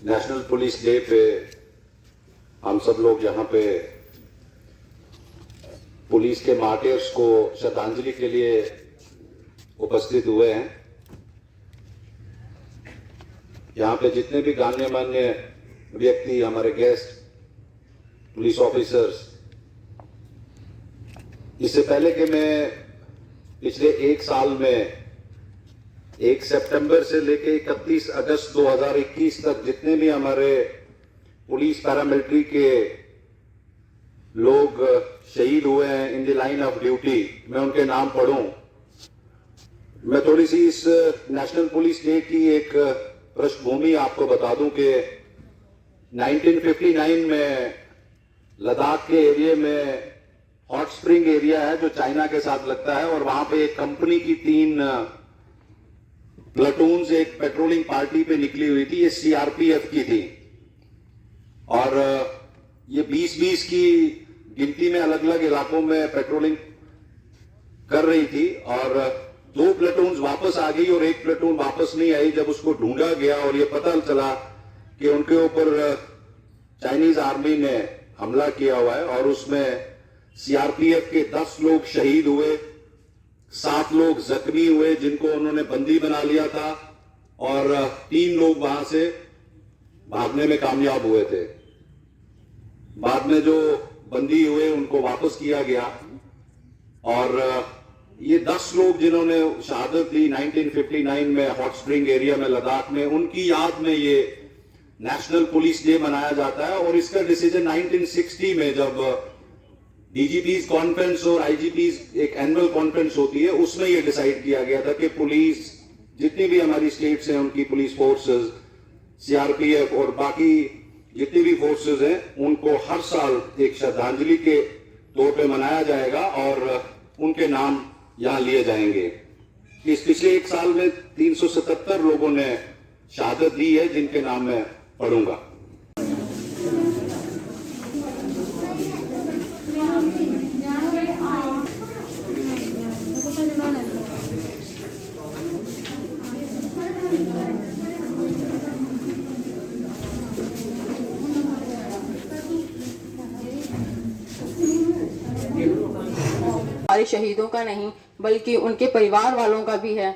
National police day पे हम सब लोग यहाँ पे पुलिस के मार्टियर्स को श्रद्धांजलि के लिए उपस्थित हुए हैं। यहाँ पे जितने भी गण्यमान्य व्यक्ति, हमारे गेस्ट, पुलिस ऑफिसर्स, इससे पहले कि मैं पिछले एक साल में 1 सितंबर से लेकर 31 अगस्त 2021 तक जितने भी हमारे पुलिस पैरामिलिट्री के लोग शहीद हुए हैं in the line of duty, मैं उनके नाम पढ़ूं। मैं थोड़ी सी इस नेशनल पुलिस डे की एक पृष्ठभूमि आपको बता दूं कि 1959 में लद्दाख के एरिया में हॉट स्प्रिंग एरिया है जो चाइना के साथ लगता है, और वहां पे एक कंपनी की 3 प्लाटून से एक पेट्रोलिंग पार्टी पे निकली हुई थी। ये सीआरपीएफ की थी और ये 20-20 की गिनती में अलग अलग इलाकों में पेट्रोलिंग कर रही थी, और 2 प्लाटून वापस आ गई और 1 प्लाटून वापस नहीं आई। जब उसको ढूंढा गया और ये पता चला कि उनके ऊपर चाइनीज आर्मी ने हमला किया हुआ है और उसमें सीआरपीएफ के 10 लोग शहीद हुए, 7 लोग जख्मी हुए जिनको उन्होंने बंदी बना लिया था, और 3 लोग वहां से भागने में कामयाब हुए थे। बाद में जो बंदी हुए उनको वापस किया गया, और ये 10 लोग जिन्होंने शहादत दी 1959 में हॉट स्प्रिंग एरिया में लद्दाख में, उनकी याद में ये नेशनल पुलिस डे मनाया जाता है। और इसका डिसीजन 1960 में जब डीजीपीज कॉन्फ्रेंस और आईजीपीज एक एनुअल कॉन्फ्रेंस होती है, उसमें यह डिसाइड किया गया था कि पुलिस जितनी भी हमारी स्टेट्स हैं उनकी पुलिस फोर्सेस, सीआरपीएफ और बाकी जितनी भी फोर्सेस हैं उनको हर साल एक श्रद्धांजलि के तौर पे मनाया जाएगा और उनके नाम यहां लिए जाएंगे। इस पिछले एक साल में 377 लोगों ने शहादत दी है जिनके नाम मैं पढ़ूंगा। हमारे शहीदों का नहीं बल्कि उनके परिवार वालों का भी है।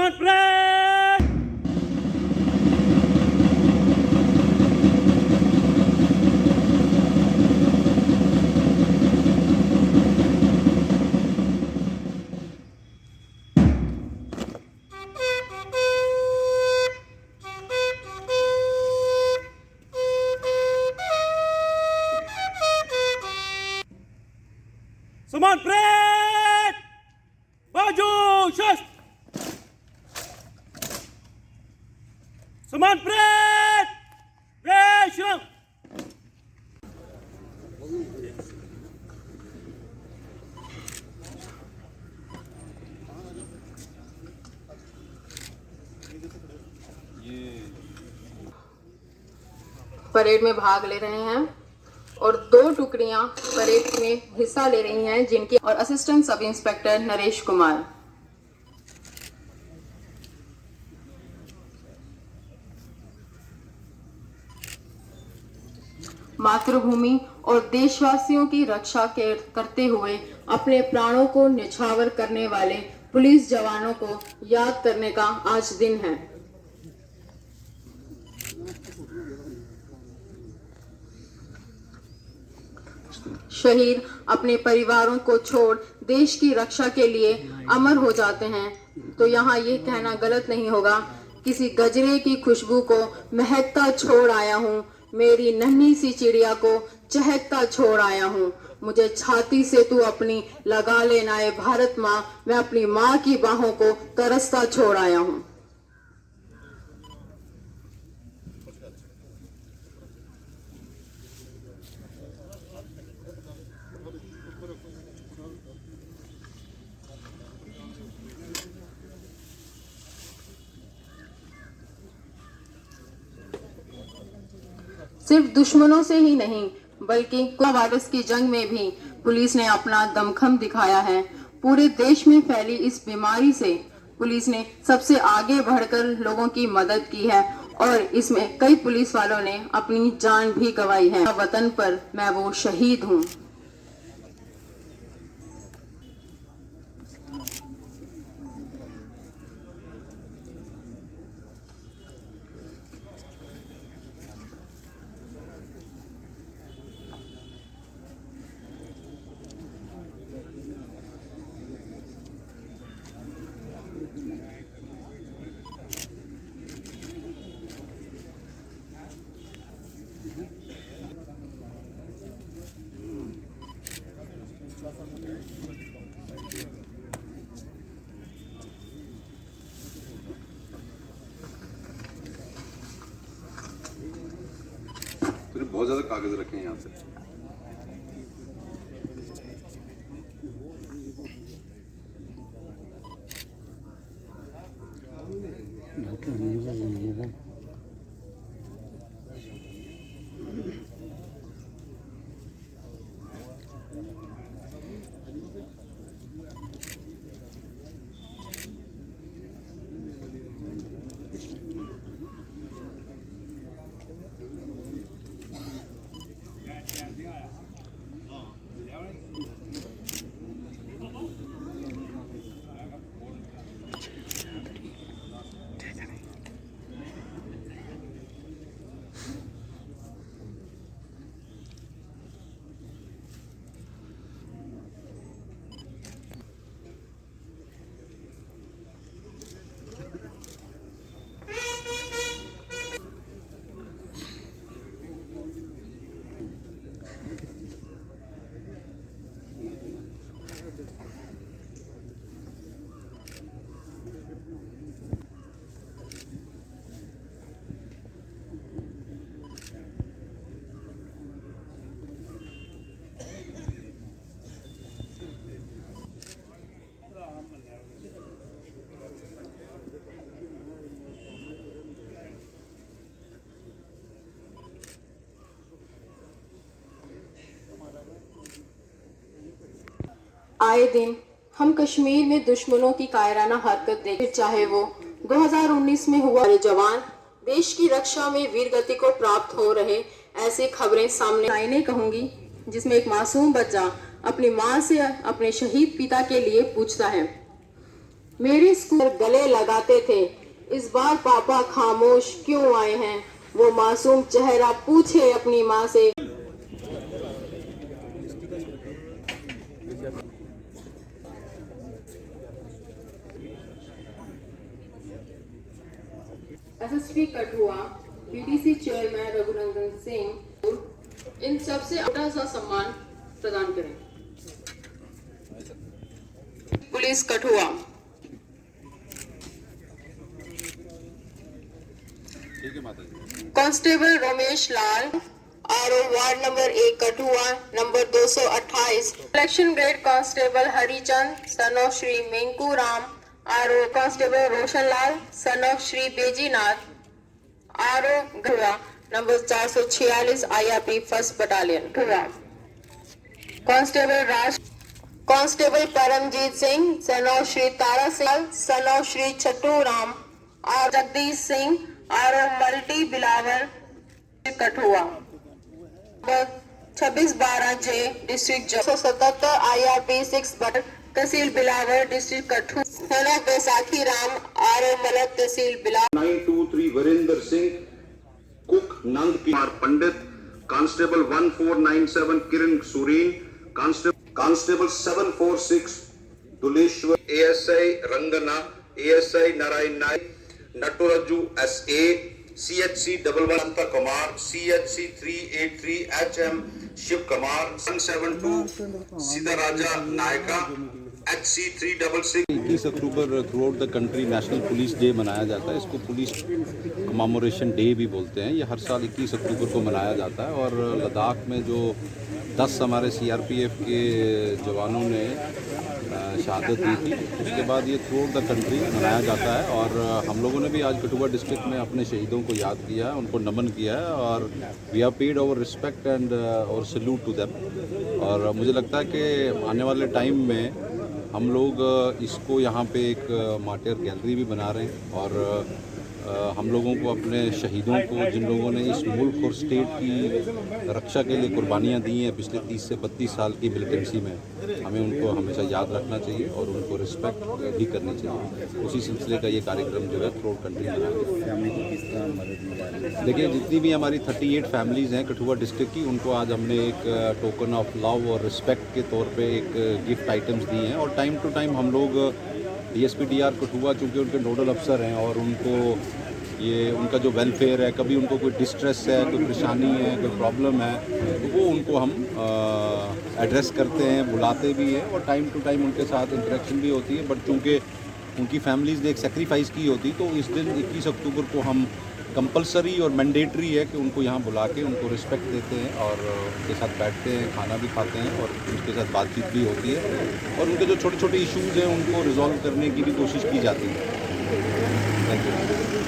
Smart break! Smart break! Baju shust! Smart break! Vishram! Parade में भाग ले रहे हैं और 2 टुकड़ियां परेड में हिस्सा ले रही हैं जिनकी और assistant sub inspector Naresh Kumar. मातृभूमि और देशवासियों की रक्षा करते हुए अपने प्राणों को न्यौछावर करने वाले पुलिस जवानों को याद करने का आज दिन है। शहीद अपने परिवारों को छोड़ देश की रक्षा के लिए अमर हो जाते हैं तो यहाँ ये कहना गलत नहीं होगा, किसी गजरे की खुशबू को महकता छोड़ आया हूँ, मेरी नन्ही सी चिड़िया को चहकता छोड़ आया हूँ, मुझे छाती से तू अपनी लगा लेना है भारत माँ, मैं अपनी माँ की बाहों को तरसता छोड़ आया हूँ। सिर्फ दुश्मनों से ही नहीं बल्कि कोरोना वायरस की जंग में भी पुलिस ने अपना दमखम दिखाया है। पूरे देश में फैली इस बीमारी से पुलिस ने सबसे आगे बढ़कर लोगों की मदद की है और इसमें कई पुलिस वालों ने अपनी जान भी गंवाई है। वतन पर मैं वो शहीद हूँ। बहुत ज्यादा कागज रखे हैं यहाँ पे। आए दिन हम कश्मीर में दुश्मनों की कायराना हरकत देखें, चाहे वो 2019 में हुआ जवान देश की रक्षा में वीर गति को प्राप्त हो रहे ऐसी खबरें सामने आने कहूंगी जिसमें एक मासूम बच्चा अपनी मां से अपने शहीद पिता के लिए पूछता है, मेरे स्कूल गले लगाते थे, इस बार पापा खामोश क्यों आए हैं? वो मासूम चेहरा पूछे अपनी माँ से। SSP Kathua, BDC chairman Raghunandan Singh, इन सबसे छोटा सा सम्मान प्रदान करें। Police Kathua, constable Ramesh Lal, RO ward number 1 Kathua, number 228। Election grade constable Harichand son of Shri Menku Ram, RO constable Roshan Lal son of Shri Baijnath, RO Kathua, number 446 IRP first battalion Kathua. Constable Paramjeet Singh son of Shri Tara Singh son of Shri Chhattu Ram, और Jagdish Singh, RO multi Billawar Kathua. 2612 J district 177 IRP 6 बट तहसील Billawar district Kathua, son of Baisakhi Ram, RO Malak तहसील Billawar. 923 Virendra Singh, cook Nand Kumar Pandit, constable 1497 Kiran Surin, constable 746 Duleshwar, ASI Rangana, ASI Narayan Nayak, नटुरज्जू SA, CHC 11 Kumar, CHC 383 HM Shiv Kumar, 172 Siddharaja Nayaka, HC 366। 21 October throughout the country national police day मनाया जाता है। इसको police commemoration day भी बोलते हैं। ये हर साल 21 अक्टूबर को मनाया जाता है और लद्दाख में जो 10 हमारे सीआरपीएफ के जवानों ने शहादत दी थी, उसके बाद ये थ्रू आउट द कंट्री मनाया जाता है। और हम लोगों ने भी आज कठुआ डिस्ट्रिक्ट में अपने शहीदों को याद किया है, उनको नमन किया है और we have paid our respect and और सल्यूट टू देम। और मुझे लगता है कि आने वाले टाइम में हम लोग इसको यहाँ पे एक मार्टियर गैलरी भी बना रहे हैं और हम लोगों को अपने शहीदों को, जिन लोगों ने इस मुल्क और स्टेट की रक्षा के लिए कुर्बानियाँ दी हैं पिछले 30 से 32 साल की मिलिटेंसी में, हमें उनको हमेशा याद रखना चाहिए और उनको रिस्पेक्ट भी करनी चाहिए। उसी सिलसिले का ये कार्यक्रम जो है थ्रू कंट्री मनाया। देखिए, जितनी भी हमारी 38 फैमिलीज़ हैं कठुआ डिस्ट्रिक्ट की, उनको आज हमने एक टोकन ऑफ लव और रिस्पेक्ट के तौर पे एक गिफ्ट आइटम्स दिए हैं। और टाइम टू टाइम हम लोग डीएसपी डीआर कठुआ, चूँकि उनके नोडल अफसर हैं और उनको ये उनका जो वेलफेयर है, कभी उनको कोई डिस्ट्रेस है, कोई परेशानी है, कोई प्रॉब्लम है, तो वो उनको हम एड्रेस करते हैं, बुलाते भी हैं और टाइम टू टाइम उनके साथ इंटरेक्शन भी होती है। बट चूँकि उनकी फैमिलीज़ ने एक सेक्रीफाइस की होती, तो इस दिन 21 अक्टूबर को हम कंपलसरी और मैंडेटरी है कि उनको यहाँ बुला के उनको रिस्पेक्ट देते हैं और उनके साथ बैठते हैं, खाना भी खाते हैं और उनके साथ बातचीत भी होती है और उनके जो छोटे छोटे इश्यूज़ हैं उनको रिजॉल्व करने की भी कोशिश की जाती है। Thank you.